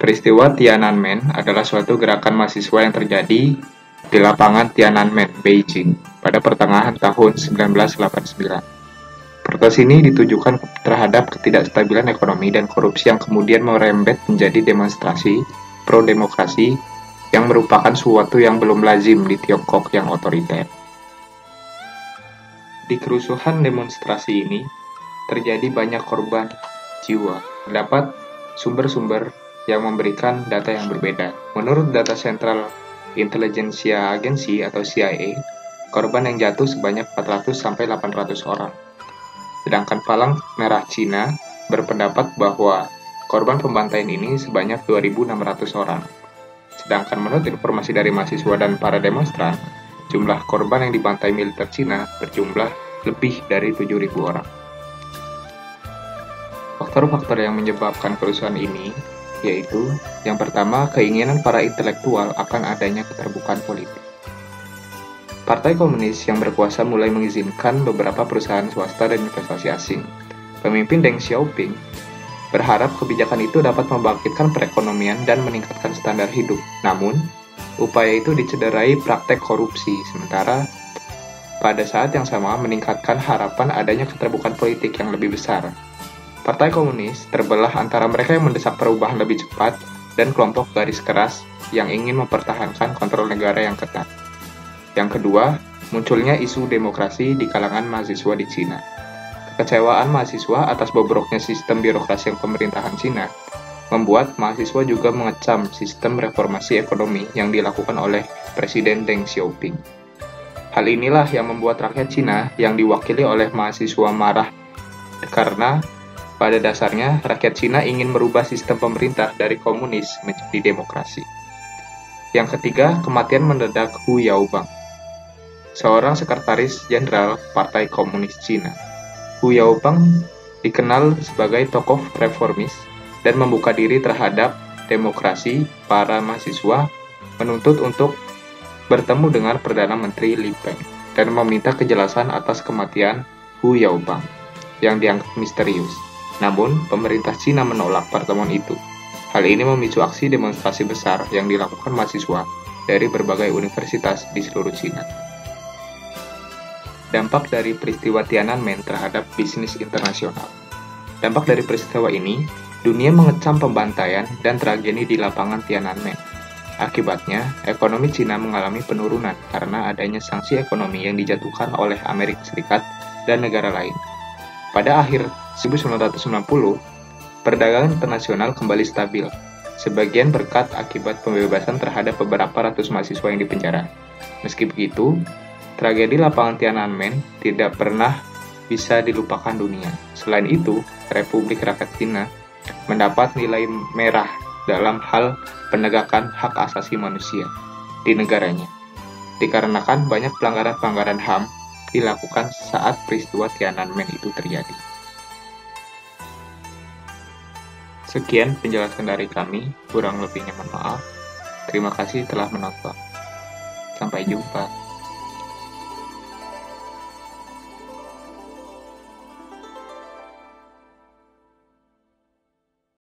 Peristiwa Tiananmen adalah suatu gerakan mahasiswa yang terjadi di lapangan Tiananmen, Beijing, pada pertengahan tahun 1989. Protes ini ditujukan terhadap ketidakstabilan ekonomi dan korupsi yang kemudian merembet menjadi demonstrasi pro-demokrasi yang merupakan suatu yang belum lazim di Tiongkok yang otoriter. Di kerusuhan demonstrasi ini, terjadi banyak korban jiwa. Terdapat sumber-sumber yang memberikan data yang berbeda. Menurut data Central Intelligence Agency atau CIA, korban yang jatuh sebanyak 400 sampai 800 orang. Sedangkan Palang Merah Cina berpendapat bahwa korban pembantaian ini sebanyak 2.600 orang. Sedangkan menurut informasi dari mahasiswa dan para demonstran, jumlah korban yang dibantai militer Cina berjumlah lebih dari 7.000 orang. Faktor-faktor yang menyebabkan kerusuhan ini yaitu, yang pertama, keinginan para intelektual akan adanya keterbukaan politik. Partai Komunis yang berkuasa mulai mengizinkan beberapa perusahaan swasta dan investasi asing. Pemimpin Deng Xiaoping berharap kebijakan itu dapat membangkitkan perekonomian dan meningkatkan standar hidup. Namun, upaya itu dicederai praktek korupsi, sementara pada saat yang sama meningkatkan harapan adanya keterbukaan politik yang lebih besar. Partai Komunis terbelah antara mereka yang mendesak perubahan lebih cepat dan kelompok garis keras yang ingin mempertahankan kontrol negara yang ketat. Yang kedua, munculnya isu demokrasi di kalangan mahasiswa di Cina. Kekecewaan mahasiswa atas bobroknya sistem birokrasi yang pemerintahan Cina membuat mahasiswa juga mengecam sistem reformasi ekonomi yang dilakukan oleh Presiden Deng Xiaoping. Hal inilah yang membuat rakyat Cina yang diwakili oleh mahasiswa marah karena pada dasarnya rakyat Cina ingin merubah sistem pemerintah dari komunis menjadi demokrasi. Yang ketiga, kematian mendadak Hu Yaobang, seorang sekretaris jenderal Partai Komunis Cina. Hu Yaobang dikenal sebagai tokoh reformis dan membuka diri terhadap demokrasi. Para mahasiswa menuntut untuk bertemu dengan Perdana Menteri Li Peng dan meminta kejelasan atas kematian Hu Yaobang yang dianggap misterius. Namun, pemerintah Cina menolak pertemuan itu. Hal ini memicu aksi demonstrasi besar yang dilakukan mahasiswa dari berbagai universitas di seluruh Cina. Dampak dari peristiwa Tiananmen terhadap bisnis internasional. Dampak dari peristiwa ini, dunia mengecam pembantaian dan tragedi di lapangan Tiananmen. Akibatnya, ekonomi Cina mengalami penurunan karena adanya sanksi ekonomi yang dijatuhkan oleh Amerika Serikat dan negara lain. Pada akhir 1990, perdagangan internasional kembali stabil, sebagian berkat akibat pembebasan terhadap beberapa ratus mahasiswa yang dipenjara. Meski begitu, tragedi lapangan Tiananmen tidak pernah bisa dilupakan dunia. Selain itu, Republik Rakyat Cina mendapat nilai merah dalam hal penegakan hak asasi manusia di negaranya, dikarenakan banyak pelanggaran-pelanggaran HAM dilakukan saat peristiwa Tiananmen itu terjadi. Sekian penjelasan dari kami, kurang lebihnya mohon maaf. Terima kasih telah menonton. Sampai jumpa.